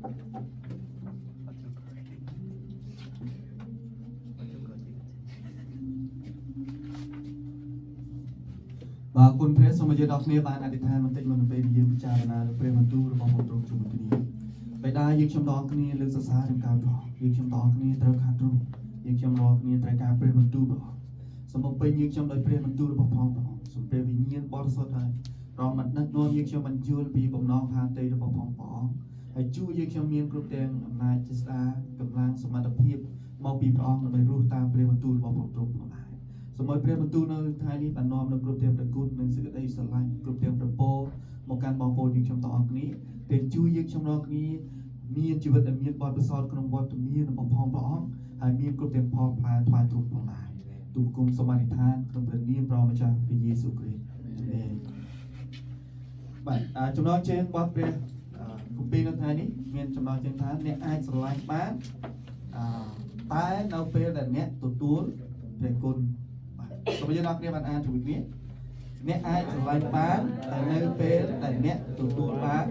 บางคนเพรสสมัยดอกเนียบานอธิษฐานมันติดมันเป็นยืมพิจารณาหรือเปรมันตู้หรือบอกตรงจุดนี้ไปได้ยืมชมดอกนี้เลือกศึกษาเรื่องการบอกยืมชมดอกนี้เติมขาดตรงยืมชมดอกนี้ตรายการเปรมันตู้บอกสมมติเป็นยืมชมโดยเปรมันตู้หรือบอกพองบอกสมเปรวิญญาณบริสุทธิ์ได้รองมันนักนอนยืมชมมันจูลปีบ่มน้องพาเตยหรือบอกพองบอกให้จูยืมชมเมียนกรุบแดงอำนาจจิตตากำลังสมรรถภาพมองปีพองในรูปตามเปรมันตู้หรือบอกพองตรงสมัยเปรียบประตูในไทยนี้ปนอมในกรุปเทียมประกุลในสิ่งใดสลายกรุปเทียมประโปมการบองโปยึงชมต่ออันนี้เป็นจูยึงชมรอกนี้มีชีวิตมีบอดประสอดขนมบอดมีนบองพองพร้อมให้มีกรุปเทียมพอพลายทวายถูกพลายตุกกุมสมาธิทานขนมเปรนี้เรามาจากพระเยซูคริสต์เองบัดจำนวนเชนบอดเปรียกุปปีในไทยนี้มีจำนวนเชนทานเนี่ยไอสลายบ้านตายเราเปรียแบบเนี้ยตัวตัวเปรียกุลสมัยนักเรียนอ่านถูกนี้เนี่ยไอ้สไลด์บ้านแต่ในเปรแต่เนี่ยตัวบ้าน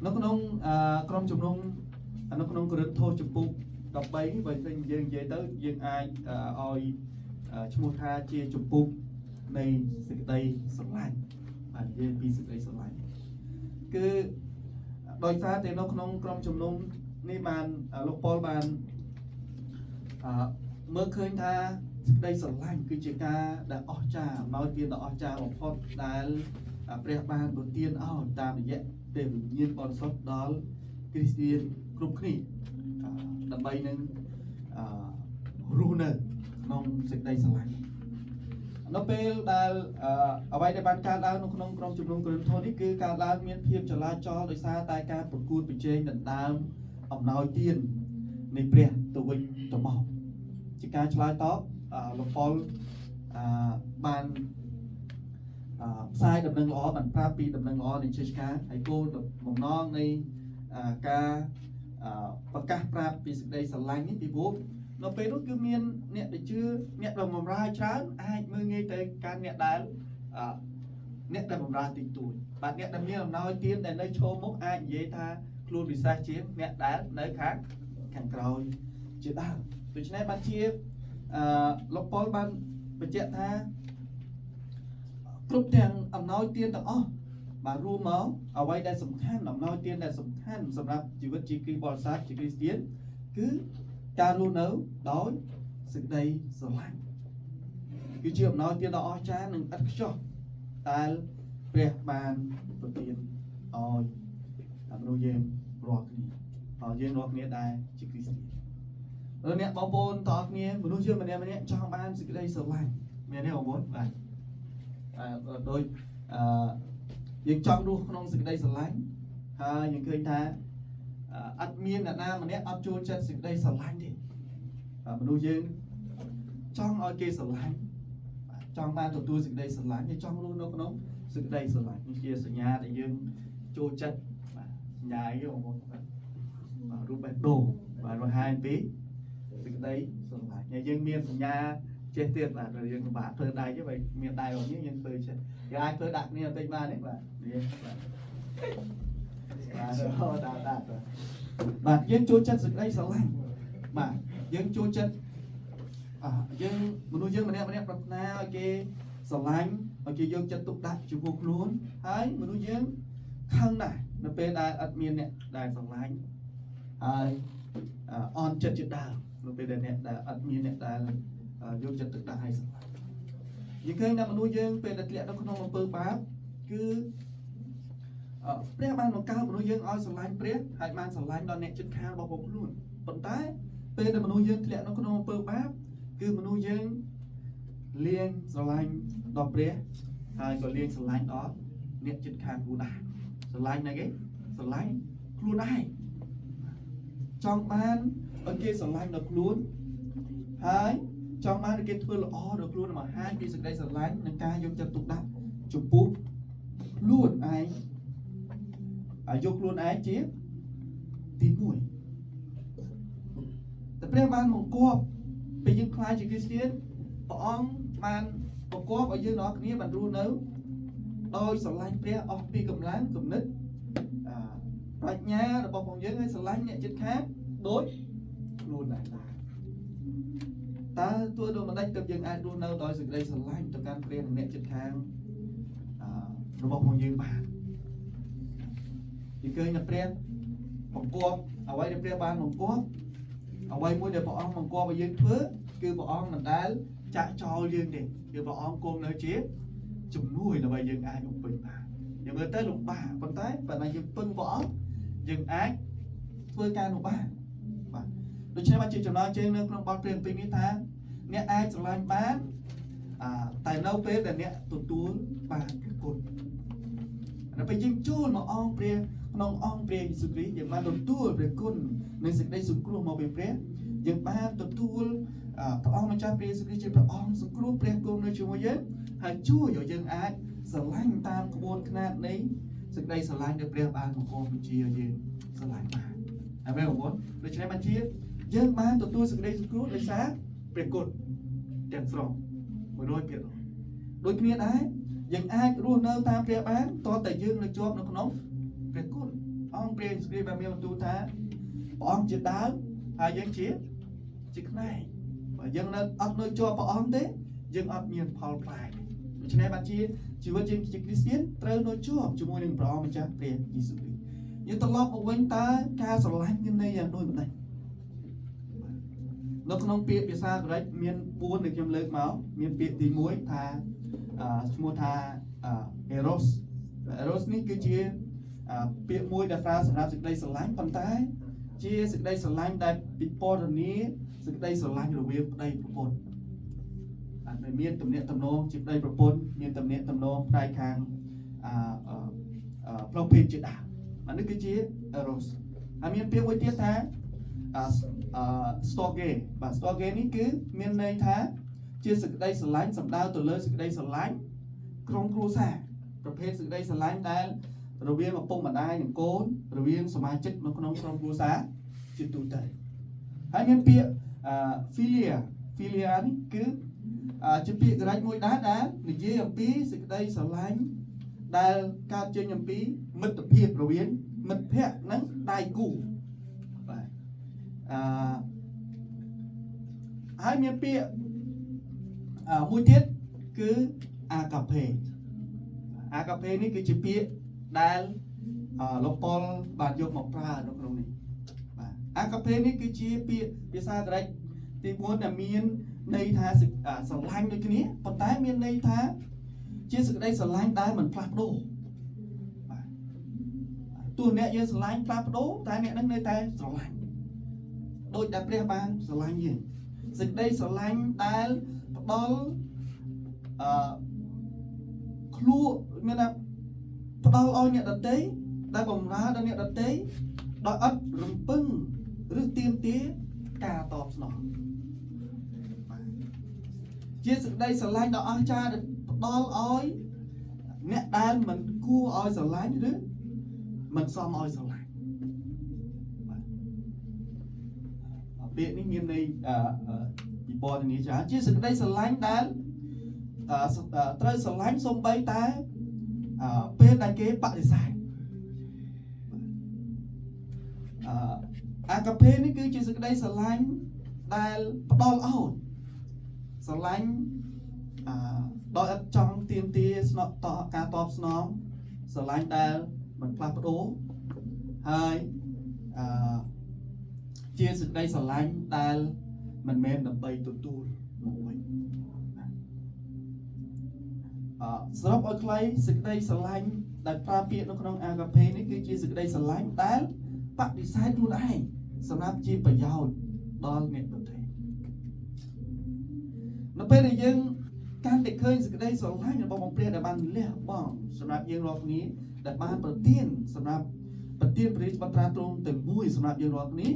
นักน้องกรมจุ่มนงนักน้องกระโดดจุ่มปุ๊บต่อไปไปเป็นยังเยอะtớiยังไอ้ออยชมูทาเชียจุ่มปุ๊บในสิ่งใดสลายยังปีสิ่งใดสลายคือโดยซาแต่นักน้องกรมจุ่มนงนี่มันลูกปอลมันเมื่อคืนท่าได้สลายคือเจ้าได้ออกจากมาเตียนได้ออกจากหลวงพ่อได้เปรียบบานบนเตียนเอาตามอย่างเต็มยินบอลสดดอลคริสเตียนกรุ๊ปนี้ดับใบหนึ่งรูเนอร์น้องสิ่งใดสลายน้องเปลได้เอาไว้ในบ้านการดาวน้องกรมจุ่มนงกระโทนี่คือการดาวเมียนเพียบจลาจรโดยซาตายการประกูลไปเจงดันดามเอาน้อยเตียนในเปรียบตัววิ่งตัวเมาการฉลายต๊อกหลวงพ่อบ้านทรายดำเนินล้อมันพระปีดำเนินล้อในเชื้อชาติไอ้โก้หม่อมน้องในการประกาศปราบปีสิ่งใดสลายนี้ปีบุกเราไปรู้คือเมียนเนี่ยได้ชื่อเนี่ยเราหม่อมราช้างไอ้มือเงยแต่การเนี่ยได้เนี่ยได้หม่อมราติดตัวบัดเนี่ยดำเนินน้อยเตี้ยนแต่ในโชว์มุกไอ้เย่ท่าครูดิซาเชียเนี่ยได้ในค้างแข่งกรอยเจ้าด้านโดยเฉพาะบัญชีลบปอลบันเป็นเจ้าท่ากรุ๊ปแดงอำนาจเตียนต่างมารู้มั้งเอาไว้ได้สำคัญอำนาจเตียนได้สำคัญสำหรับชีวิตจีกรีบอลซักจีกรีสเตียนคือการรู้เนื้อโดยสิ่งใดสลายคือเชื่อมน้อยเตียนต่ออาจารย์หนึ่งอัดชอบแต่เปรียบบานตัวเตียนออยทำรู้เย็นรอกนี้เย็นรอกนี้ได้จีกรีสเตียนเนี่ยบอลบอลตอกเนี่ยมนุษย์เชื่อมันเนี่ยช่องบ้านสิ่งใดสลายเนี่ยบอลบอลไปโดยยังช่องดูขนมสิ่งใดสลายยังเคยท่าอัดเมียนหน้ามันเนี่ยอัดจูนจัดสิ่งใดสลายดิมนุษย์ยังช่องเอาเกสลายช่องบ้านตัวสิ่งใดสลายยังช่องรู้นกน้องสิ่งใดสลายนี่คือสัญญาแต่ยังจูจัดย้ายอยู่บนรูปแบบโดvà rồi 2 tíสิ่งใดสลายเนี่ยยังเมียนสัญญาเจตเตียนlà rồiยังบาดเธอได้chứ vậy miền Tây còn những nhân từ chứ giờ ai thơ đặtเนี่ยtên ba đấy bạn bạn dân chúa chất sự đây sầu lạnh bạn dân chúa chất dân một dân mình em đặt na ok sầu lạnh ok dân chất tục đặt chịu buộc luôn hay một dân khăn này nó bên đài ắt miền này đài sầu lạnh on chất chữ đào nó bên đài này đài ắt miền này đài vô chất tự đại những cái nào mà nuôi dân về đặt lệ nó không có bơ bám cứ pre ban một cao mà nuôi dân oi sờ lạnh pre hai ban sờ lạnh đòn nẹt chân khang bao bọc luôn vận tải về để mà nuôi dân lệ nó không có bơ bám cứ mà nuôi dân liên sờ lạnh đòn pre hai còn liên sờ lạnh đó nẹt chân khang luôn đại sờ lạnh này cái sờ lạnh luôn đại trong ban ở kia sờ lạnh được luôn hai trong má cái thưa là được luôn mà hai cái sự đây sờ lánh nên ca vô chân tục đắp chụp bút luôn ai vô luôn ai chết tí mũiแต่เปรี้ยวมันของกบไปยืนคลายจากคริสเตียนปองมันของกบไปยืนน้องนี้มันรู้เนื้อโดยสลายเปรี้ยวออกปีกำลังกำนึก ប្រាជ្ញារបស់ផងយើងឲ្យស្រឡាញ់អ្នកជិតខាងដូចខ្លួនឯងដែរតើទួដូចម្ដេចទើបយើងអាចរស់នៅដោយសេចក្តីស្រឡាញ់ទៅកាន់ព្រះនិងអ្នកជិតខាងរបស់ផងយើងបានពីឃើញតែព្រះបង្គាប់អ្វីដែលព្រះបានបង្គាប់អ្វីមួយដែលព្រះអង្គបង្គាប់ឲ្យយើងធ្វើគឺព្រះអង្គមិនដែលចាក់ចោលយើងទេគឺព្រះអង្គគង់នៅជាជំនួយដើម្បីយើងអាចបំពេញបានយើងមើលទៅលំបាកប៉ុន្តែបើយើងពឹងព្រះអង្គយើងអាចធ្វើការនោះបានបាទដូច្នេះបានជាចំណងជើងនៅក្នុងបទព្រះបន្ទូលនេះថាអ្នកអាចស្រឡាញ់បានតែនៅពេលដែលអ្នកទទួលបានព្រះគុណដល់ពេលយើងចូលមកអង្គព្រះក្នុងអង្គព្រះយេស៊ូវគ្រីស្ទយើងបានទទួលព្រះគុណនៃសេចក្តីសង្គ្រោះមកពីព្រះយើងបានទទួលព្រះអង្គម្ចាស់ព្រះយេស៊ូវគ្រីស្ទជាព្រះអង្គសង្គ្រោះព្រះគង់នៅជាមួយយើងហើយជួយឲ្យយើងអាចស្រឡាញ់តាមក្បួនខ្នាតនៃសេចក្តីស្រឡាញ់ដែលព្រះបានបង្គាប់បញ្ជាឲ្យយើងស្រឡាញ់បានអាមែនបងប្អូនដូច្នេះបានជាយើងបានទទួលសេចក្តីសង្គ្រោះដោយសារព្រះគុណទាំងស្រុង 100% ដូចគ្នាដែរយើងអាចរស់នៅតាមព្រះបានតើតែយើងនៅជាប់នៅក្នុងព្រះគុណអង្គព្រះយេស៊ូវគ្រីស្ទបានមានបន្ទូលថាព្រះអង្គជាដើមហើយយើងជាខ្នែងបើយើងនៅអត់នៅជាប់ព្រះអង្គទេយើងអត់មានផលផ្លែដូច្នេះបានជាជីវិតយើងជាគ្រីស្ទានត្រូវនៅជាប់ជាមួយនឹងព្រះអង្គម្ចាស់ព្រះយេស៊ូវគ្រីស្ទយើងត្រឡប់មកវិញតើការស្រឡាញ់មានន័យយ៉ាងដូចម្ដេចនៅក្នុងពាក្យភាសាក្រិកមាន4ដែលខ្ញុំលើកមកមានពាក្យទី1ថាឈ្មោះថា eros eros នេះគឺជាពាក្យមួយដែលប្រើសម្រាប់សេចក្តីស្រឡាញ់ប៉ុន្តែជាសេចក្តីស្រឡាញ់ដែលពិពណ៌នាសេចក្តីស្រឡាញ់រវាងប្តីប្រពន្ធអាចមានទំនាក់ទំនងជាប្តីប្រពន្ធមានទំនាក់ទំនងផ្នែកខាងប្រភេទជាដើមអានេះគឺជា eros ហើយមានពាក្យមួយទៀតថាstorge បាទ storge នេះគឺមានន័យថាជាសេចក្តីស្រឡាញ់សំដៅទៅលើសេចក្តីស្រឡាញ់ក្រុមគ្រួសារប្រភេទសេចក្តីស្រឡាញ់ដែលរវាងឪពុកម្ដាយនិងកូនរវាងសមាជិកនៅក្នុងក្រុមគ្រួសារជាទូទៅហើយមានពាក្យphilia នេះគឺជាពាក្យក្រិចមួយដែរដែលនិយាយអំពីសេចក្តីស្រឡាញ់ដែលកើតចេញអំពីមិត្តភាពរវាងមិត្តភក្តិនិងដៃគូបាទហើយមានពាក្យមួយទៀតគឺអាកាផេនេះគឺជាពាក្យដែលលោកប៉ុលបានយកមកប្រើនៅក្នុងនេះបាទអាកាផេនេះគឺជាពាក្យភាសាក្រិកទី4ដែលមានន័យថាស្រឡាញ់ដូចគ្នាប៉ុន្តែមានន័យថាជាសេចក្តីស្រឡាញ់ដែលមិនផ្លាស់ប្ដូរបាទទោះអ្នកយើងស្រឡាញ់ផ្លាស់ប្ដូរតែអ្នកនឹងនៅតែស្រឡាញ់ដូចដែលព្រះបានស្រឡាញ់យើងសេចក្តីស្រឡាញ់ដែលផ្ដល់ខ្លួនមានថាផ្ដល់ឲ្យអ្នកដទៃដែលបម្រើដល់អ្នកដទៃដោយអត់រំពឹងឬទាមទារការតបស្នងជាសេចក្តីស្រឡាញ់ដ៏អស្ចារ្យដែលផ្ដល់ឲ្យអ្នកដែលមិនគួរឲ្យស្រឡាញ់ឬមិនសមឲ្យស្រឡាញ់បាទពាក្យនេះមានន័យពិពណ៌នាច្រើនជាសេចក្តីស្រឡាញ់ដែលត្រូវស្រឡាញ់សូម្បីតែពេលដែលគេបដិសេធអាកាផេនេះគឺជាសេចក្តីស្រឡាញ់ដែលផ្ដល់ឲ្យស្រឡាញ់ដោយឥតចង់ទាមទារស្នប់តការតបស្នងស្រឡាញ់ដែលមិនផ្លាស់ប្ដូរហើយជាសេចក្តីស្រឡាញ់ដែលមិនមែនដើម្បីទទួលមកវិញសរុបឲ្យខ្លីសេចក្តីស្រឡាញ់ដែលប្រើពាក្យនៅក្នុងអាកាផេនេះគឺជាសេចក្តីស្រឡាញ់ដែលបដិសេធខ្លួនឯងសម្រាប់ជាប្រយោជន៍ដល់អ្នកដទៃនៅពេលដែលយើងកាន់តែឃើញសេចក្តីស្រឡាញ់របស់ព្រះដែលបានលះបង់សម្រាប់យើងរាល់គ្នាដែលបានប្រទានសម្រាប់ប្រទានព្រះរាជបត្រាទ្រង់តែមួយសម្រាប់យើងរាល់គ្នា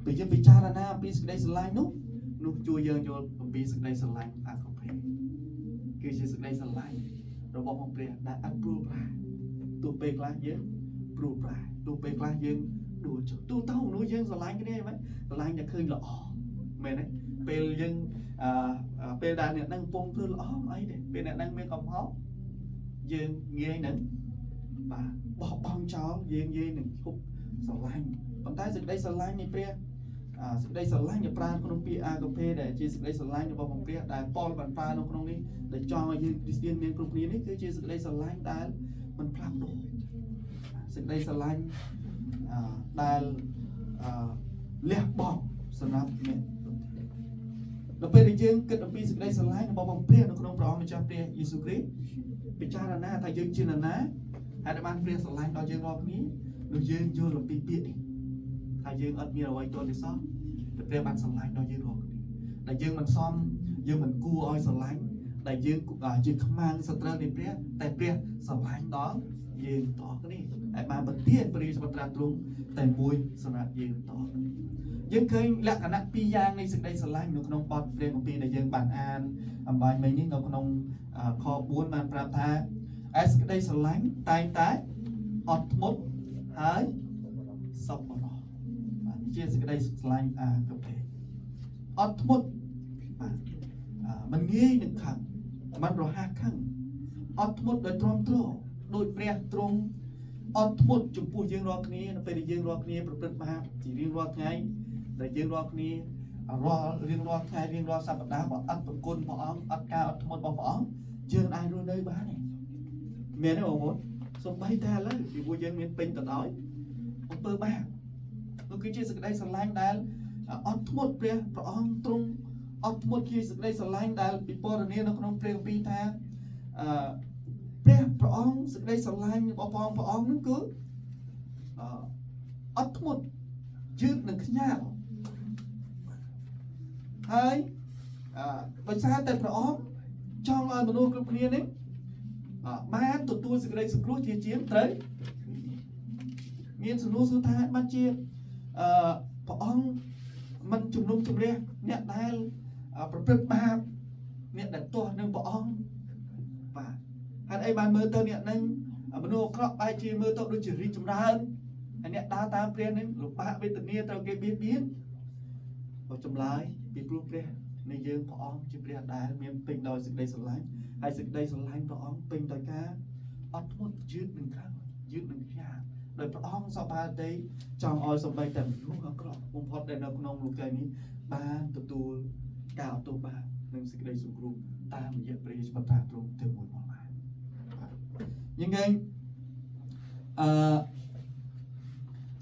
ពេលយើងពិចារណាអំពីសេចក្តីស្រឡាញ់នោះជួយយើងយល់អំពីសេចក្តីស្រឡាញ់អាកាផេគឺជាសេចក្តីស្រឡាញ់របស់ព្រះដែលអត់ព្រួលប្រាទោះពេលខ្លះយើងព្រួលប្រាទោះពេលខ្លះយើងដួលចុះទូទៅនោះយើងស្រឡាញ់គ្នាហ្មងស្រឡាញ់តែឃើញល្អមែនទេពេលយើងពេលដែលអ្នកនឹងពងធ្វើល្អអីទេពេលអ្នកនឹងមានកំហុសយើងងាយនឹង បាទបោះបង់ចោលយើងនឹងឈប់ស្រឡាញ់ប៉ុន្តែសេចក្តីស្រឡាញ់នៃព្រះសេចក្តីស្រឡាញ់ដែលប្រើក្នុងពាក្យអាកាពេដែលជាសេចក្តីស្រឡាញ់របស់ព្រះដែលប៉ូលបានប្រើនៅក្នុងនេះដែលចង់ឲ្យយើងគ្រីស្ទានមានគ្រប់គ្នានេះគឺជាសេចក្តីស្រឡាញ់ដែលមិនផ្លាស់ប្ដូរសេចក្តីស្រឡាញ់ដែលលះបង់សម្រាប់អ្នកដល់ពេលដែលយើងគិតអំពីសេចក្តីស្រឡាញ់របស់ព្រះនៅក្នុងព្រះអង្គម្ចាស់ព្រះយេស៊ូវគ្រីស្ទពិចារណាថាយើងជានរណាហើយបានព្រះស្រឡាញ់ដល់យើងរាល់គ្នានោះយើងយល់អំពីពាក្យនេះថាយើងអត់មានអ្វីទាល់ទេសោះតែព្រះបានស្រឡាញ់ដល់យើងរាល់គ្នាដែលយើងមិនសមយើងមិនគួរឲ្យស្រឡាញ់ដែលយើងជាខ្មាំងសត្រូវនៃព្រះតែព្រះស្រឡាញ់ដល់យើងតគ្នាហើយបានបន្ទានព្រះរាជបត្រាទ្រង់តែមួយសម្រាប់យើងតគ្នាយើងឃើញលក្ខណៈពីរយ៉ាងនៃសេចក្តីស្រឡាញ់នៅក្នុងបទព្រះគម្ពីរដែលយើងបានអានអំបញ្ញមិញនេះនៅក្នុងខ4បានប្រាប់ថាឯសេចក្តីស្រឡាញ់តែងតែអត់ធ្មត់ហើយសប្បុរសបាទជាសេចក្តីស្រឡាញ់អាកាពេអត់ធ្មត់បាទមិនងាយនឹងខឹងមិនរហ័សខឹងអត់ធ្មត់ដោយទ្រាំទ្រដោយព្រះទ្រង់អត់ធ្មត់ចំពោះយើងរាល់គ្នានៅពេលដែលយើងរាល់គ្នាប្រព្រឹត្តបាបជារៀងរាល់ថ្ងៃដែលយើងរាល់គ្នារៀងរាល់ថ្ងៃរៀងរាល់សប្តាហ៍បើអត់ប្រគុណព្រះអង្គអត់ការអត់ធ្មត់របស់ព្រះអង្គយើងអាចរស់នៅបានទេមែនទេបងប្អូនសូម្បីតែឥឡូវពីព្រោះយើងមានពេញទៅដោយអំពើបាបនោះគឺជាសេចក្តីស្រឡាញ់ដែលអត់ធ្មត់ព្រះអង្គទ្រង់អត់ធ្មត់ជាសេចក្តីស្រឡាញ់ដែលពិពណ៌នានៅក្នុងព្រះគម្ពីរថាព្រះអង្គសេចក្តីស្រឡាញ់របស់ព្រះអង្គនឹងគឺអត់ធ្មត់យឺតនឹងខ្ញាល់ហើយដោយសារតែព្រះអង្គចង់ឲ្យមនុស្សគ្រប់គ្នានេះបានទទួលសេចក្តីសង្គ្រោះជាជាងត្រូវមានសំណួរសួរថាបានជាព្រះអង្គមិនជំនុំជម្រះអ្នកដែលប្រព្រឹត្តបាបអ្នកដែលទាស់នឹងព្រះអង្គបាទហេតុអីបានមើលទៅអ្នកនឹងមនុស្សអាក្រក់បែរជាមើលទៅដូចជារីកចម្រើនហើយអ្នកដើរតាមព្រះនឹងលំបាកវេទនាត្រូវគេបៀតបៀនបើចម្លើយពីព្រោះព្រះនៃយើងព្រះអង្គជាព្រះដែលមានពេញដោយសេចក្តីស្រឡាញ់ហើយសេចក្តីស្រឡាញ់ព្រះអង្គពេញដោយការអត់ធ្មត់យឺតនឹងខឹងយឺតនឹងខ្ញាល់ដោយព្រះអង្គសពបាទេចង់ឲ្យសម្បៃតែមនុស្សអាក្រក់បំផុតដែលនៅក្នុងលោកីនេះបានទទួលការអត់ទោសបាបនិងសេចក្តីសង្គ្រោះតាមរយៈព្រះយេស៊ូវបត្រាទ្រង់ទៅមួយមកបានយើងឃើញ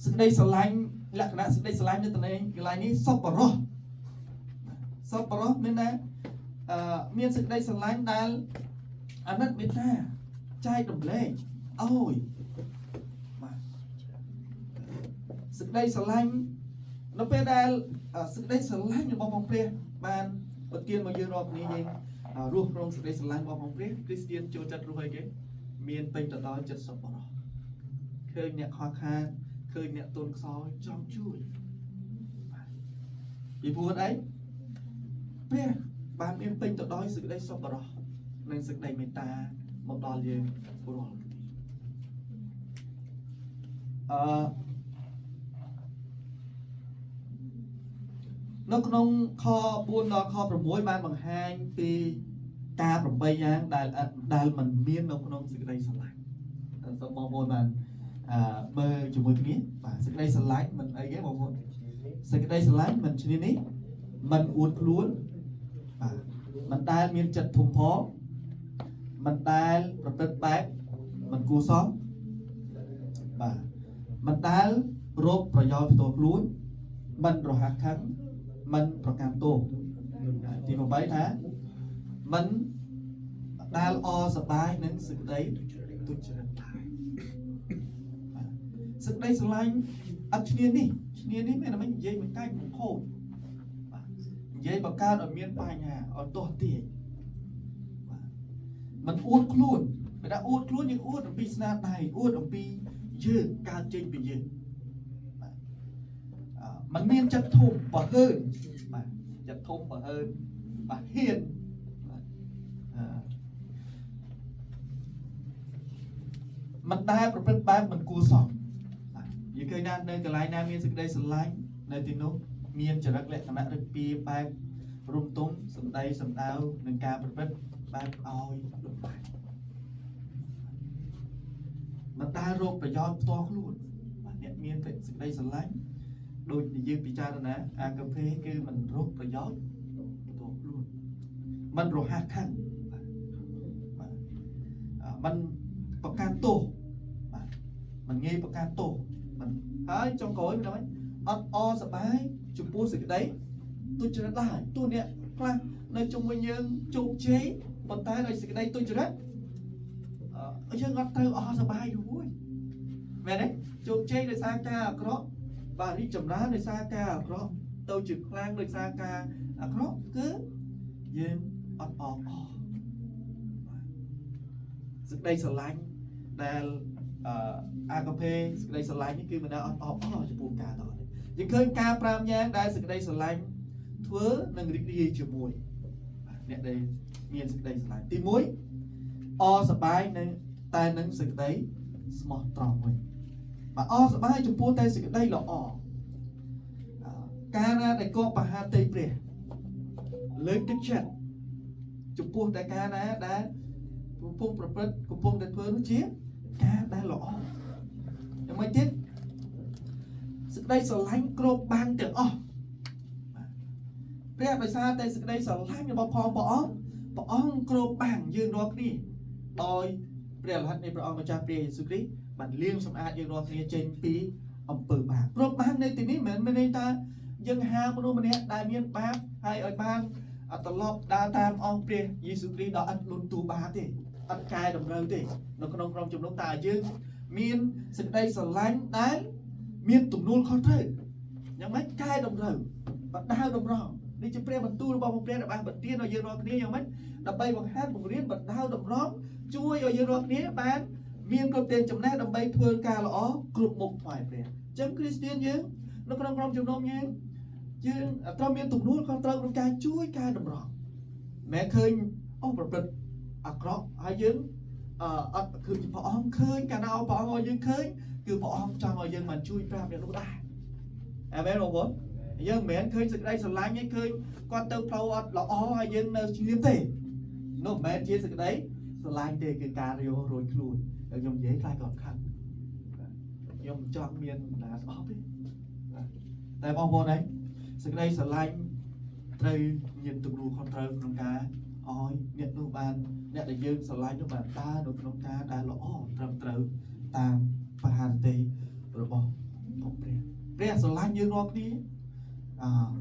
សេចក្តីស្រឡាញ់លក្ខណៈសេចក្តីស្រឡាញ់នៅកន្លែងនេះសប្បុរសមានតែមានសេចក្តីស្រឡាញ់ដែលអាណិតមេត្តាចែករំលែកឲ្យបាទសេចក្តីស្រឡាញ់នៅពេលដែលសេចក្តីស្រឡាញ់របស់ព្រះបានប្រទានមកយើងរាល់គ្នាយើងរស់ក្នុងសេចក្តីស្រឡាញ់របស់ព្រះគ្រីស្ទានចូលចិត្តរស់អីគេមានពេញទៅដោយចិត្តសប្បុរសឃើញអ្នកខ្វះខាតឃើញអ្នកទន់ខ្សោយចង់ជួយពីព្រោះអីព្រះបានមានពេញទៅដោយសេចក្តីសប្បុរសនិងសេចក្តីមេត្តាមកដល់យើងរាល់គ្នានៅក្នុងខ4ដល់ខ6បានបង្ហាញពីការ8យ៉ាងដែលមិនមាននៅក្នុងសេចក្តីស្រឡាញ់សូមបងប្អូនបានមើលជាមួយគ្នាបាទសេចក្តីស្រឡាញ់មិនអីទេបងប្អូនសេចក្តីស្រឡាញ់មិនឈ្នានេះមិនអួតខ្លួនបាទមិនដែលមានចិត្តធំផងមិនដែលប្រព្រឹត្តបែបមិនគួរសមបាទមិនដែលរកប្រយោជន៍ផ្ទាល់ខ្លួនមិនរហ័សខឹងមិនប្រកាន់ទោសទី8ថាមិនដែលអសប្បាយនឹងសេចក្តីទុច្ចរិតសេចក្តីស្រឡាញ់អត់ឈ្នានេះមានតែមិននិយាយមិនកាច់មិនខូចបាទនិយាយបង្កើតឲ្យមានបញ្ហាឲ្យទាស់ទាញបាទមិនអួតខ្លួនបើថាអួតខ្លួនយើងអួតអំពីស្នាដៃអួតអំពីយើងកើតចេញពីយើងបាទมันមានចិត្តធំបើហើនបាទចិត្តធំបើហើនបាទហ៊ានបាទមិនដែលប្រព្រឹត្តបែបមិនគួរសមយើងឃើញនៅកន្លែងណាមានសេចក្តីស្រឡាញ់នៅទីនោះមានចរិតលក្ខណៈរិទ្ធពីបែបរំទុំសម្ដីសម្ដៅនឹងការប្រព្រឹត្តបែបឲ្យលំបាក มันได้โรคประโยชน์ตัวខ្លួនអ្នកមានសេចក្តីស្រឡាញ់ដូចយើងពិចារណាអាកាហ្វេគឺมันរកប្រយោជន៍ตัวខ្លួនมันរហ័សខាំងมันប្រកាន់ទោសมันងាយប្រកាន់ទោសมันហើយចុងក្រោយមិនដឹងអត់អសប្បាយចំពោះសេចក្តីទុច្ចរិតដែរទោះអ្នកខ្លះនៅជុំវិញយើងជោគជ័យប៉ុន្តែដោយសេចក្តីទុច្ចរិតយើងអត់ត្រូវអសប្បាយនោះមួយមែនទេជោគជ័យដោយសារការអាក្រក់បាទរីកចម្រើនដោយសារការអាក្រក់ទៅជាខ្លាំងដោយសារការអាក្រក់គឺយើងអត់អបអរសេចក្តីស្រឡាញ់ដែលអាកាហ្វេសេចក្តីស្រឡាញ់នេះគឺមិនដែលអត់អបអរចំពោះការដល់យើងឃើញការ5យ៉ាងដែលសេចក្តីស្រឡាញ់ធ្វើនឹងរីករាយជាមួយអ្នកដែលមានសេចក្តីស្រឡាញ់ទី1អសប្បាយនឹងតែនឹងសេចក្តីស្មោះត្រង់វិញបាទអសប្បាយចំពោះតែសេចក្តីល្អការណាដែលគប់បហាតីព្រះលើកទឹកចិត្តចំពោះតែការណាដែលកំពុងប្រព្រឹត្តកំពុងតែធ្វើនោះជាការដែលល្អយ៉ាងម៉េចទៀតសេចក្តីស្រឡាញ់គ្រប់បាំងទាំងអស់ព្រះដោយសារតែសេចក្តីស្រឡាញ់របស់ព្រះអង្គគ្រប់បាំងយើងរាល់គ្នាដោយព្រះអរហន្តនៃព្រះអង្គម្ចាស់ព្រះយេស៊ូវគ្រីស្ទបានលាងសម្អាតយើងរាល់គ្នាចេញពីអំពើបាបគ្រប់បាំងនៅទីនេះមិនមែនន័យថាយើងហៅមនុស្សម្នាក់ដែលមានបាបហើយឲ្យបានត្រឡប់ដើរតាមអង្គព្រះយេស៊ូវគ្រីស្ទដល់អត់លន់ទូបាបទេអត់កែតម្រូវទេនៅក្នុងក្រុមជំនុំតែយើងមានសេចក្តីស្រឡាញ់ដែលមានទំនួលខុសត្រូវយ៉ាងម៉េចកែតម្រូវបដៅតម្រង់នេះជាព្រះបន្ទូលរបស់ព្រះដែលបានបន្ទានឲ្យយើងរាល់គ្នាយ៉ាងម៉េចដើម្បីបង្ហាត់បង្រៀនបដៅតម្រង់ជួយឲ្យយើងរាល់គ្នាបានមានគ្រប់ទាំងចំណេះដើម្បីធ្វើការល្អគ្រប់មុខថ្វាយព្រះអញ្ចឹងគ្រីស្ទានយើងនៅក្នុងក្រុមជំនុំយើងត្រូវមានទំនួលខុសត្រូវក្នុងការជួយកែតម្រង់មិនឃើញប្រព្រឹត្តអាក្រក់ហើយយើងអត់គឺព្រះអង្គឃើញកាលណាព្រះអង្គឲ្យយើងឃើញគឺព្រះអង្គចង់ឲ្យយើងបានជួយប្រាប់អ្នកនោះដែរអាមែនបងប្អូនយើងមិនមែនឃើញសេចក្តីស្រឡាញ់ឯងឃើញគាត់ទៅផ្លូវអត់ល្អហើយយើងនៅជ្រាបទេនោះមិនមែនជាសេចក្តីស្រឡាញ់ទេគឺការរាវរួចខ្លួនហើយខ្ញុំនិយាយខ្លាចគាត់ខាត់ខ្ញុំចង់មានបណ្ដាស្អប់ទេតែបងប្អូនឯងសេចក្តីស្រឡាញ់ត្រូវមានទំនួលខុសត្រូវក្នុងការឲ្យអ្នកនោះបានអ្នកដែលយើងស្រឡាញ់នោះបានដើរនៅក្នុងការដែលល្អត្រឹមត្រូវតាមបហារតីរបស់ព្រះស្រឡាញ់យើងរាល់គ្នា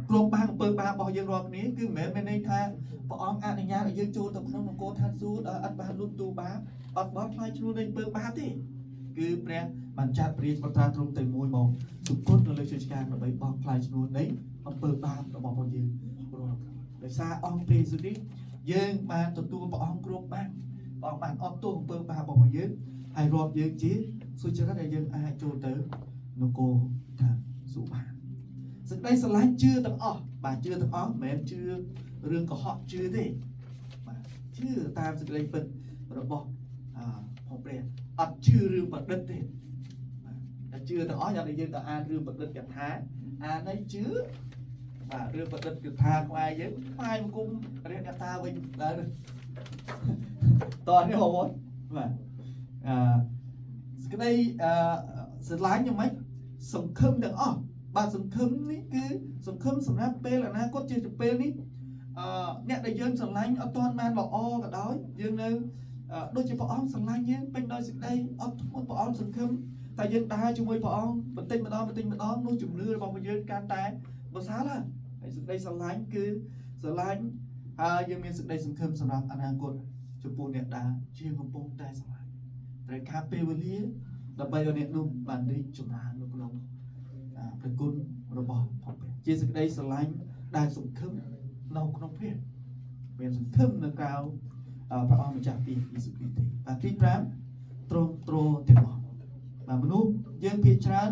គ្រប់បាំងអំពើបាបរបស់យើងរាល់គ្នាគឺមិនមែនមានន័យថាព្រះអង្គអនុញ្ញាតឲ្យយើងចូលទៅក្នុងនគរឋានសួគ៌ដោយអត់បានលុបទូបាបអត់បានខ្លាចឈ្នួលនៃអំពើបាបទេគឺព្រះបានចាត់ព្រះរាជបត្រាទ្រង់ទៅមួយមកសុគតនៅលើជើងឆ្កាងដើម្បីបោះខ្លាចឈ្នួលនៃអំពើបាបរបស់ពួកយើងរាល់ដោយសារអង្គព្រះយេស៊ូវគ្រីស្ទយើងបានទទួលព្រះអង្គគ្រប់បាំងព្រះអង្គបានអត់ទោសអំពើបាបរបស់យើងហើយរាប់យើងជាសុចរិតដែលយើងអាចចូលទៅនគរឋានសួគ៌បានសេចក្តីស្រឡាញ់ជឿទាំងអស់បាទជឿទាំងអស់មិនមែនជឿរឿងកុហកជឿទេបាទជឿតាមសេចក្តីពិតរបស់ផងព្រះអត់ជឿរឿងប្រឌិតទេបាទជឿទាំងអស់យ៉ាងដែលយើងទៅអានរឿងប្រឌិតកថាអានហើយជឿបាទរឿងប្រឌិតកថាខ្មែរយើងថ្វាយបង្គំព្រះអ្នកតាវិញដែរតោះនេះបងប្អូនបាទសេចក្តីស្រឡាញ់យ៉ាងម៉េចសង្ឃឹមទាំងអស់បាទសង្ឃឹមនេះគឺសង្ឃឹមសម្រាប់ពេលអនាគតជាពេលនេះអ្នកដែលយើងស្រឡាញ់អត់ទាន់បានល្អក៏ដោយយើងនៅដូចជាព្រះអង្គស្រឡាញ់យើងពេញដោយសេចក្តីអត់ធ្មត់ព្រះអង្គសង្ឃឹមតែយើងដើរជាមួយព្រះអង្គបន្តិចម្ដងនោះជំនឿរបស់យើងកាន់តែប្រសើរឡើងហើយសេចក្តីស្រឡាញ់គឺស្រឡាញ់ហើយយើងមានសេចក្តីសង្ឃឹមសម្រាប់អនាគតចំពោះអ្នកដែលជាកំពុងតែស្រឡាញ់ត្រូវការពេលវេលាដើម្បីឲ្យអ្នកនោះបានរីកចម្រើននៅក្នុងព្រះគុណរបស់ព្រះជាសេចក្តីស្រឡាញ់ដែលសង្ឃឹមនៅក្នុងព្រះមានសង្ឃឹមនៅក្រៅព្រះអង្គម្ចាស់ព្រះយេស៊ូវគ្រីស្ទទេបាទទី5ទ្រង់ទ្រទាំងអស់បាទមនុស្សយើងភាគច្រើន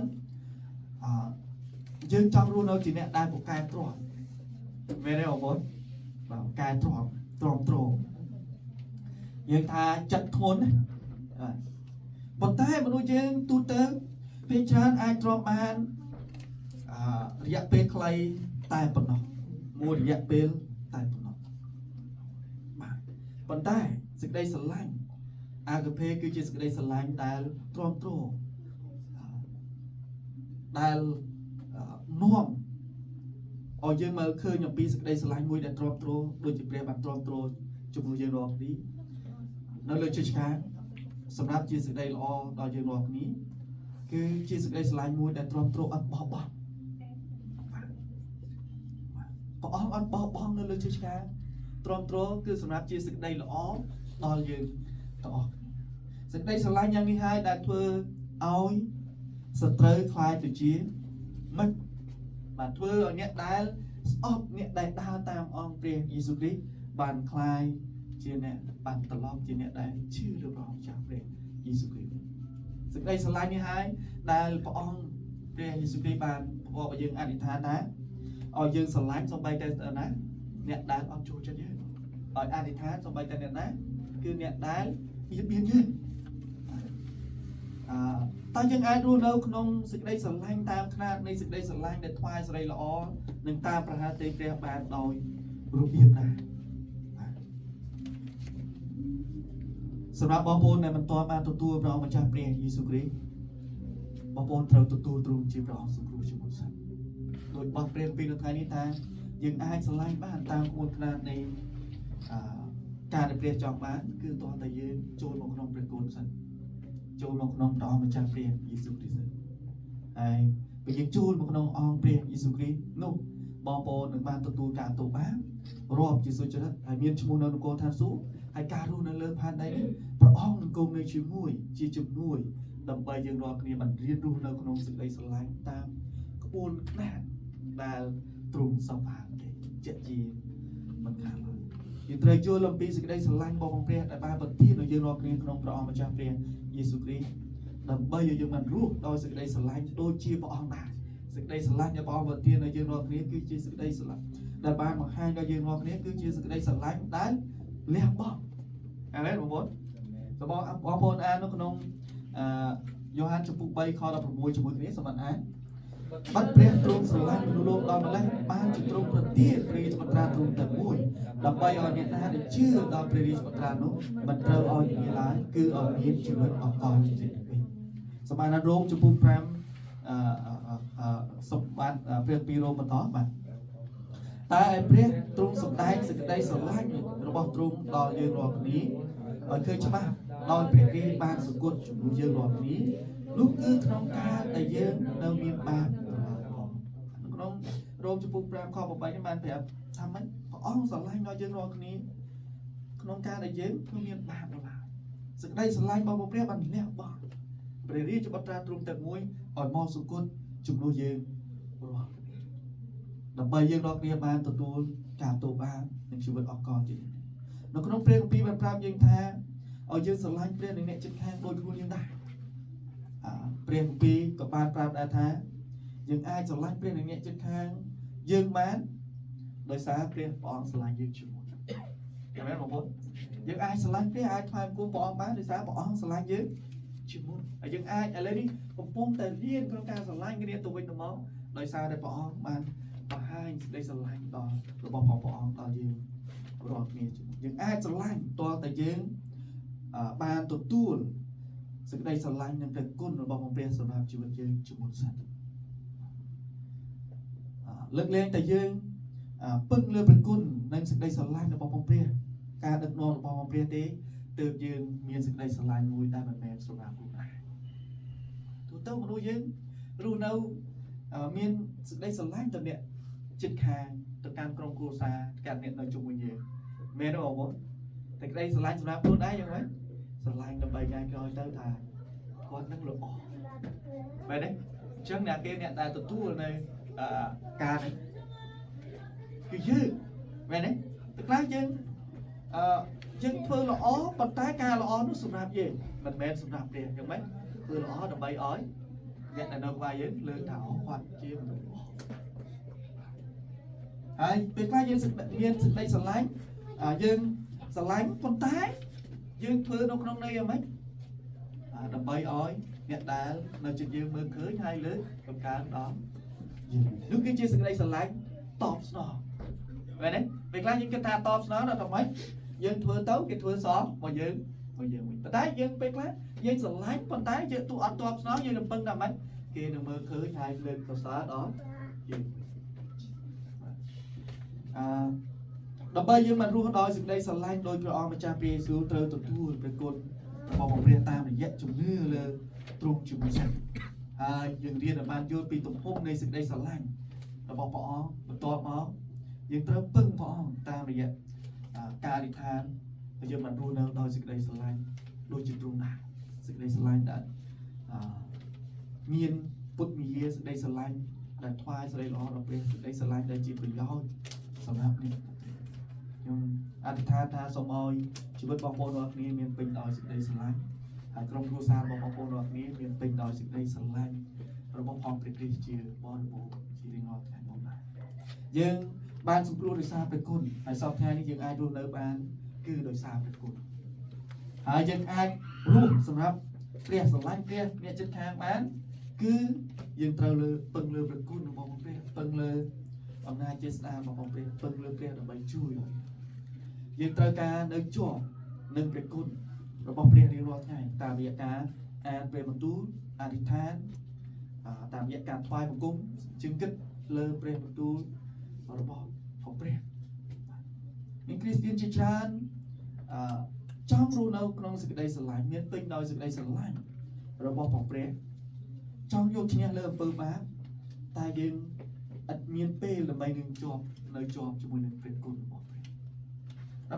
យើងចង់រស់នៅជាអ្នកដែលពូកែទ្រង់មែនទេបងប្អូនបាទពូកែទ្រង់ទ្រយើងថាចិត្តធ្ងន់ប៉ុន្តែមនុស្សយើងទូទៅភាគច្រើនអាចទ្រាំបានរយៈពេលខ្លីតែប៉ុណ្ណោះមួយរយៈពេលតែប៉ុណ្ណោះបាទប៉ុន្តែសេចក្តីស្រឡាញ់ អាកាភេគឺជាសេចក្តីស្រឡាញ់ដែលទ្រាំទ្រដែលនាំឲ្យយើងមើលឃើញអំពីសេចក្តីស្រឡាញ់មួយដែលទ្រាំទ្រដូចជាព្រះបានទ្រាំទ្រជាមួយយើងរាល់គ្នានៅលើជើងឆ្កាងសម្រាប់ជាសេចក្តីល្អដល់យើងរាល់គ្នាគឺជាសេចក្តីស្រឡាញ់មួយដែលទ្រាំទ្រអត់បោះបង់ព្រះអង្គអត់បោះបង់នៅលើជើងឆ្កាងទ្រាំទ្រគឺសម្រាប់ជាសេចក្តីល្អដល់យើងទាំងអស់សេចក្តីស្រឡាញ់យ៉ាងនេះហើយដែលធ្វើឲ្យសត្រូវខ្លាយទៅជាមិត្តបានធ្វើឲ្យអ្នកដែលស្អប់អ្នកដែលដើរតាមអង្គព្រះយេស៊ូវគ្រីស្ទបានខ្លាយជាអ្នកបានត្រឡប់ជាអ្នកដែលជឿលើព្រះម្ចាស់ព្រះយេស៊ូវគ្រីស្ទសេចក្តីស្រឡាញ់នេះហើយដែលព្រះអង្គព្រះយេស៊ូវគ្រីស្ទបានប្រកបឲ្យយើងអធិដ្ឋានថាឲ្យយើងស្រឡាញ់សូម្បីតែណាអ្នកដែលអត់ចូលចិត្តយើងឲ្យអធិដ្ឋានសូម្បីតែអ្នកណាគឺអ្នកដែលបៀតបៀនយើងតើយើងអាចរស់នៅក្នុងសេចក្តីស្រឡាញ់តាមຂະຫນາດនៃសេចក្តីស្រឡាញ់ដែលថ្វាយសេរីល្អនិងតាមប្រហារទេព្រះបានដោយរបៀបណាសម្រាប់បងប្អូនដែលមិនទាន់បានទទួលព្រះអង្គម្ចាស់ព្រះយេស៊ូវគ្រីស្ទបងប្អូនត្រូវទទួលទ្រង់ជាព្រះអង្គសង្គ្រោះជាមុនសិនដោយបទព្រះពីនៅថ្ងៃនេះថាយើងអាចស្រឡាញ់បានតាមក្បួនខ្នាតនៃការដែលព្រះចង់បានគឺតោះតែយើងចូលមកក្នុងព្រះគុណសិនចូលមកក្នុងព្រះអង្គម្ចាស់ព្រះយេស៊ូវគ្រីស្ទហើយពេលយើងចូលមកក្នុងអង្គព្រះយេស៊ូវគ្រីស្ទនោះបងប្អូននឹងបានទទួលការទោសបានរាប់ជាសុចរិតហើយមានឈ្មោះនៅនគរឋានសួគ៌ហើយការរស់នៅលើផែនដីនេះព្រះអង្គនឹងគង់នៅជាមួយជាជំនួយដើម្បីយើងរាល់គ្នាបានរៀនរស់នៅក្នុងសេចក្តីស្រឡាញ់តាមក្បួនខ្នាតដែលទ្រង់សម្ភារទេជាជាមិនខានឡើយយើងត្រូវយល់អំពីសេចក្តីស្រឡាញ់របស់ព្រះដែលបានប្រទានឲ្យយើងរាល់គ្នាក្នុងព្រះអង្គម្ចាស់ព្រះយេស៊ូវគ្រីស្ទដើម្បីឲ្យយើងបានរស់ដោយសេចក្តីស្រឡាញ់ដូចជាព្រះអង្គដែរសេចក្តីស្រឡាញ់ដែលព្រះអង្គប្រទានឲ្យយើងរាល់គ្នាគឺជាសេចក្តីស្រឡាញ់ដែលបានបង្ហាញដល់យើងរាល់គ្នាគឺជាសេចក្តីស្រឡាញ់ដែលលះបង់អាមែនបងប្អូនបងប្អូនអាននៅក្នុងយ៉ូហានចំពុក3ខ16ជាមួយគ្នាសូមអានបាត់ព្រះទ្រង់ស្រឡាញ់មនុស្សលោកដល់ម្លេះបានជាទ្រង់ប្រទានព្រះរាជបត្រាទ្រង់តែមួយដើម្បីឲ្យអ្នកណាដែលជឿដល់ព្រះរាជបត្រានោះមិនត្រូវឲ្យងាយឡើយគឺឲ្យមានជីវិតអកលជានិច្ចវិញសូមអានរ៉ូមចំពុក5សម្បត្តិព្រះពីរ៉ូមបន្តបាទតែឯព្រះទ្រង់សម្ដែងសេចក្តីស្រឡាញ់របស់ទ្រង់ដល់យើងរាល់គ្នាឲ្យឃើញច្បាស់ដោយព្រះរាជបានសគត់ជំនួសយើងរាល់គ្នានោះគឺក្នុងការដែលយើងនៅមានបាបក្នុងរ៉ូមចំពុក5ខ8នេះបានប្រាប់ថាម៉េចព្រះអង្គស្រឡាញ់ដល់យើងរាល់គ្នាក្នុងការដែលយើងគ្មានបាបឡើយសេចក្តីស្រឡាញ់របស់ព្រះបានលះបង់ព្រះរាជបត្រាទ្រង់តែមួយឲ្យមកសគត់ជំនួសយើងរាល់គ្នាដើម្បីយើងរាល់គ្នាបានទទួលការទោសបាននិងជីវិតអកលជានិច្ចនៅក្នុងព្រះគម្ពីរបានប្រាប់យើងថាឲ្យយើងស្រឡាញ់ព្រះនិងអ្នកជិតខាងដូចខ្លួនយើងដែរព្រះគម្ពីរក៏បានប្រាប់ដែរថាយើងអាចស្រឡាញ់ព្រះនិងអ្នកជិតខាងយើងបានដោយសារព្រះអង្គស្រឡាញ់យើងជាមួយឃើញមែនបងប្អូនយើងអាចស្រឡាញ់ព្រះអាចថ្វាយបង្គំព្រះអង្គបានដោយសារព្រះអង្គស្រឡាញ់យើងជាមួយហើយយើងអាចឥឡូវនេះកំពុងតែរៀនក្នុងការស្រឡាញ់គ្នាទៅវិញទៅមកដោយសារតែព្រះអង្គបានបង្ហាញសេចក្តីស្រឡាញ់ដល់របស់ព្រះអង្គដល់យើងរាល់គ្នាយើងអាចស្រឡាញ់តើតែយើងបានទទួលសេចក្តីស្រឡាញ់និងព្រះគុណរបស់ព្រះសម្រាប់ជីវិតយើងជាមុនសិនលើកលែងតែយើងពឹងលើព្រះគុណនិងសេចក្តីស្រឡាញ់របស់ព្រះការដឹកនាំរបស់ព្រះទេទើបយើងមានសេចក្តីស្រឡាញ់មួយដែលមិនមែនសម្រាប់ខ្លួនឯងទូទៅមនុស្សយើងរស់នៅមានសេចក្តីស្រឡាញ់ទៅអ្នកជិតខាងទៅកាន់ក្រុមគ្រួសារកាន់អ្នកនៅជុំវិញយើងមែនទេបងប្អូនតែក្តីស្រឡាញ់សម្រាប់ខ្លួនឯងយ៉ាងម៉េចស្រឡាញ់ដើម្បីថ្ងៃក្រោយទៅថាគាត់នឹងល្អមែនទេអញ្ចឹងអ្នកដែលទទួលនៅការនេះគឺយើងមែនទេតែខ្លះយើងយើងធ្វើល្អប៉ុន្តែការល្អនោះសម្រាប់យើងមិនមែនសម្រាប់ព្រះយ៉ាងម៉េចធ្វើល្អដើម្បីឲ្យអ្នកដែលនៅក្បែរយើងលើកថាគាត់ជាមនុស្សល្អហើយពេលខ្លះយើងមានសេចក្តីស្រឡាញ់យើងស្រឡាញ់ប៉ុន្តែយើងធ្វើនៅក្នុងន័យយ៉ាងម៉េចដើម្បីឲ្យអ្នកដែលនៅជិតយើងមើលឃើញហើយលើកបង្កើនដល់យើងនោះគឺជាសេចក្តីស្រឡាញ់តបស្នងមែនទេពេលខ្លះយើងគិតថាតបស្នងដល់តែម៉េចយើងធ្វើទៅគេធ្វើសងមកយើង របស់យើងវិញប៉ុន្តែយើងពេលខ្លះយើងស្រឡាញ់ប៉ុន្តែយើងទូអត់តបស្នងយើងនឹងពឹងតែមិនគេនឹងមើលឃើញហើយលើកសរសើរដល់យើងដើម្បីយើងបានរស់ដោយសេចក្តីស្រឡាញ់ដោយព្រះអង្គម្ចាស់ព្រះយេស៊ូវត្រូវទទួលព្រះគុណរបស់ព្រះតាមរយៈជំនឿលើទ្រង់ជាម្ចាស់ហើយយើងរៀនឲ្យបានយល់ពីទំហំនៃសេចក្តីស្រឡាញ់របស់ព្រះអង្គបន្ទាប់មកយើងត្រូវពឹងព្រះអង្គតាមរយៈការអធិដ្ឋានហើយយើងបានរស់នៅដោយសេចក្តីស្រឡាញ់ដូចជាទ្រង់ដែរសេចក្តីស្រឡាញ់ដែលមានពុទ្ធវិញ្ញាសេចក្តីស្រឡាញ់ដែលថ្វាយសេរីល្អដល់ព្រះសេចក្តីស្រឡាញ់ដែលជាប្រយោជន៍សម្រាប់នេះខ្ញុំអធិដ្ឋានថាសូមឲ្យជីវិតបងប្អូនរាល់គ្នាមានពេញដោយសេចក្តីស្រឡាញ់ហើយក្រុមគ្រួសាររបស់បងប្អូនរាល់គ្នាមានពេញដោយសេចក្តីស្រឡាញ់របស់ផងព្រះគ្រីស្ទជាបរិបូរណ៍ជារៀងរាល់ថ្ងៃមកដែរយើងបានសង្គ្រោះដោយសារព្រះគុណហើយសពថ្ងៃនេះយើងអាចរស់នៅបានគឺដោយសារព្រះគុណហើយយើងអាចរស់សម្រាប់ព្រះស្រឡាញ់ព្រះអ្នកជិតខាងបានគឺយើងត្រូវលើពឹងលើព្រះគុណរបស់ព្រះពឹងលើអំណាចចេស្តារបស់ព្រះពឹងលើព្រះដើម្បីជួយយើងត្រូវការនៅជាប់នឹងព្រះគុណរបស់ព្រះរៀងរាល់ថ្ងៃតាមរយៈការអានព្រះបន្ទូលអធិដ្ឋានតាមរយៈការថ្វាយបង្គំជឹងគិតលើព្រះបន្ទូលរបស់ព្រះមានគ្រីស្ទានជាច្រើនចង់រស់នៅក្នុងសេចក្តីស្រឡាញ់មានពេញដោយសេចក្តីស្រឡាញ់របស់ព្រះចង់យកឈ្នះលើអំពើបាបតែយើងអត់មានពេលដើម្បីនឹងជាប់ជាមួយនឹងព្រះគុណរបស់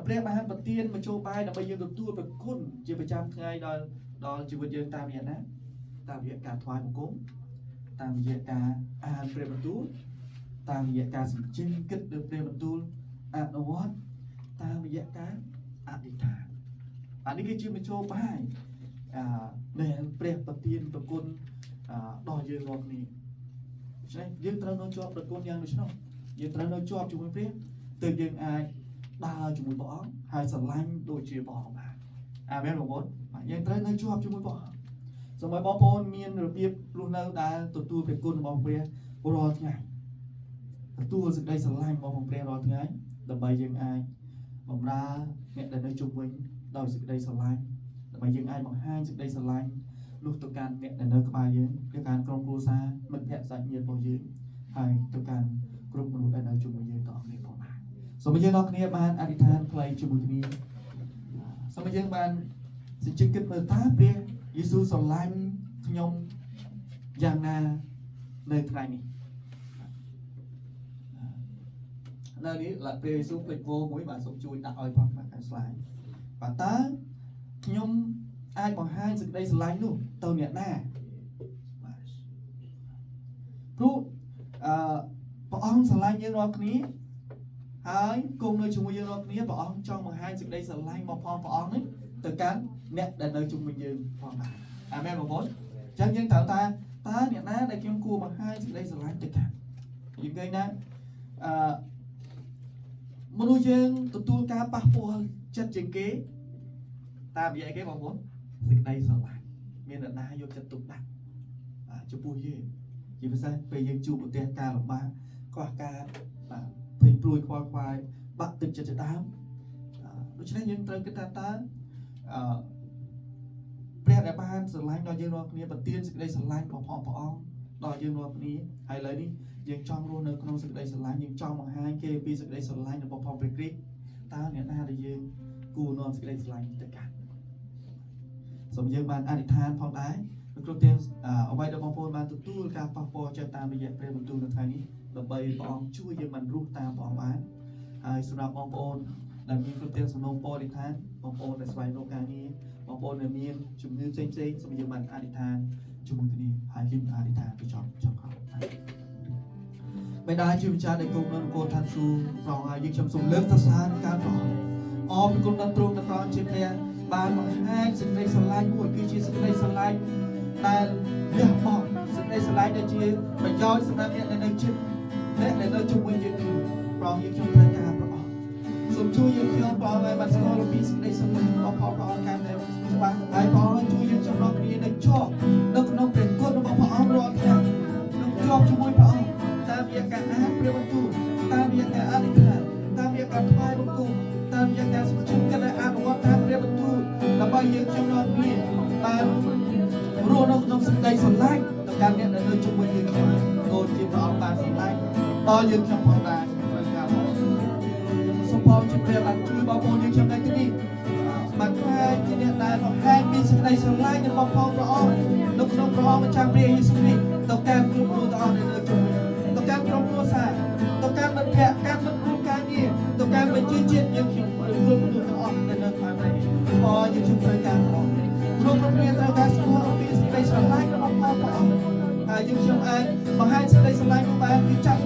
ព្រះបានប្រទានមកចូលបាយដើម្បីយើងទទួលព្រះគុណជាប្រចាំថ្ងៃដល់ជីវិតយើងតាមរយៈណាតាមរយៈការថ្វាយបង្គំតាមរយៈការអានព្រះបន្ទូលតាមរយៈការសម្ជិញគិតលើព្រះបន្ទូលអនុវត្តតាមរយៈការអធិដ្ឋានអានេះគឺជាមជ្ឈបាយដែលព្រះប្រទានប្រគុណដល់យើងរាល់គ្នាដូច្នេះយើងត្រូវនៅជាប់ប្រគុណយ៉ាងដូច្នោះយើងត្រូវនៅជាប់ជាមួយព្រះទើបយើងអាចដើរជាមួយព្រះអង្គហើយស្រឡាញ់ដូចជាព្រះអង្គបានអាមែនបងប្អូនយើងត្រូវនៅជាប់ជាមួយព្រះអង្គសូមឲ្យបងប្អូនមានរបៀបរស់នៅដែលទទួលព្រះគុណរបស់ព្រះរាល់ថ្ងៃទទួលសេចក្តីស្រឡាញ់របស់ព្រះរាល់ថ្ងៃដើម្បីយើងអាចបម្រើអ្នកដែលនៅជុំវិញដោយសេចក្តីស្រឡាញ់ដើម្បីយើងអាចបង្ហាញសេចក្តីស្រឡាញ់នោះទៅកាន់អ្នកដែលនៅក្បែរយើងទៅកាន់ក្រុមគ្រួសារមិត្តភក្តិសាច់ញាតិរបស់យើងហើយទៅកាន់គ្រប់មនុស្សដែលនៅជុំវិញយើងទាំងអស់គ្នាផងដែរសូមយើងទាំងគ្នាបានអធិដ្ឋានថ្លែងជាមួយគ្នាសូមយើងបានសេចក្តីគិតមើលតើព្រះយេស៊ូវស្រឡាញ់ខ្ញុំយ៉ាងណានៅថ្ងៃនេះនៅនេះព្រះយេស៊ូវភ្លេចវោមួយបាទសូមជួយដាក់ឲ្យផងខាងស្លាយបាទតើខ្ញុំអាចបង្ហាញសេចក្តីស្រឡាញ់នោះទៅអ្នកណាបាទព្រោះព្រះអង្គស្រឡាញ់យើងរាល់គ្នាហើយគង់នៅជាមួយយើងរាល់គ្នាព្រះអង្គចង់បង្ហាញសេចក្តីស្រឡាញ់របស់ព្រះអង្គនេះទៅកាន់អ្នកដែលនៅជាមួយយើងផងដែរអាមែនបងប្អូនអញ្ចឹងយើងត្រូវតើអ្នកណាដែលខ្ញុំគួរបង្ហាញសេចក្តីស្រឡាញ់ទៅកាន់យើងឃើញណាមនុស្សយើងទទួលការប៉ះពាល់ចិត្តជាងគេតាមរយៈគេបងប្អូនសេចក្តីស្រឡាញ់មានអ្នកណាយកចិត្តទុកដាក់ចំពោះយើងជាពិសេសពេលយើងជួបប្រទះការលំបាកខ្វះការភ័យព្រួយខ្វល់ខ្វាយបាក់ទឹកចិត្តជាដើមដូច្នេះយើងត្រូវគិតថាតើព្រះដែលបានស្រឡាញ់ដល់យើងរាល់គ្នាប្រទានសេចក្តីស្រឡាញ់របស់ព្រះអង្គដល់យើងរាល់គ្នាហើយឥឡូវនេះយើងចង់រស់នៅក្នុងសេចក្តីស្រឡាញ់យើងចង់បង្ហាញគេពីសេចក្តីស្រឡាញ់របស់ព្រះគ្រីស្ទតើអ្នកណាដែលយើងគួរនាំសេចក្តីស្រឡាញ់ទៅកាន់សូមយើងបានអធិដ្ឋានផងដែរគ្រប់ទាំងអ្វីដែលបងប្អូនបានទទួលការប៉ះពាល់ចិត្តតាមរយៈព្រះបន្ទូលនៅថ្ងៃនេះដើម្បីព្រះអង្គជួយយើងបានរស់តាមព្រះអង្គបានហើយសម្រាប់បងប្អូនដែលមានគ្រប់ទាំងសំណូមពរអធិដ្ឋានបងប្អូនដែលស្វែងរកការងារបងប្អូនដែលមានជំនឿផ្សេងសូមយើងបានអធិដ្ឋានជាមួយគ្នាហើយយើងអធិដ្ឋានទៅចប់ខោបិតាជាម្ចាស់ដែលគង់នៅនគរឋានសួគ៌ព្រះអង្គហើយយើងខ្ញុំសូមលើកសរសើរការព្រះអង្គអរគុណដល់ទ្រង់ដែលព្រះអង្គជាព្រះបានបង្ហាញសេចក្តីស្រឡាញ់មួយគឺជាសេចក្តីស្រឡាញ់ដែលលះបង់សេចក្តីស្រឡាញ់ដែលជាប្រយោជន៍សម្រាប់អ្នកដែលនៅជិតអ្នកដែលនៅជុំវិញយើងគឺព្រះអង្គយើងខ្ញុំត្រូវការព្រះអង្គសូមជួយយើងខ្ញុំព្រះអង្គឲ្យបានស្គាល់ពីសេចក្តីស្រឡាញ់របស់ព្រះអង្គកាន់តែច្បាស់ហើយព្រះអង្គជួយយើងចំណងគ្នានៅជាប់នៅក្នុងព្រះគុណរបស់ព្រះអង្គរាល់ថ្ងៃនឹងជាប់ជាមួយព្រះអង្គតាមរយៈការអានព្រះបន្ទូលតាមរយៈការអធិដ្ឋានតាមរយៈការថ្វាយបង្គំតាមរយៈការសម្ជិញកិត្តិយសអនុវត្តតាមព្រះបន្ទូលដើម្បីយ ជាមួយយើងខ្ញុំដូចជាព្រះអង្គបានសម្ដែងដល់យើងខ្ញុំផងដែរត្រូវការសូមផងជាព្រះបានជួយបងប្អូនយើងខ្ញុំនៅទីនេះបានខ្លាយជាអ្នកដែលបង្ហាញពីសេចក្តីស្រឡាញ់របស់ព្រះអង្គនៅក្នុងព្រះអង្គម្ចាស់ព្រះយេស៊ូវគ្រីស្ទទៅកាន់គ្រប់គ្រងទាំងអស់នៅលើជំនុំទៅកាន់ក្រុមគ្រួសារទៅកាន់មិត្តភក្តិកាន់មិត្តរួមការងារទៅកាន់ប្រជាជាតិយើងខ្ញុំគ្រប់គ្រងទាំងអស់នៅលើខាងនេះផងយើងខ្ញុំត្រូវការព្រះអង្គគ្រប់គ្រងត្រូវការស្គាល់អំពីសេចក្តីស្រឡាញ់របស់ព្រះអង្គហើយយើងខ្ញុំអាចបង្ហាញសេចក្តីស្រឡាញ់បានពីចាប់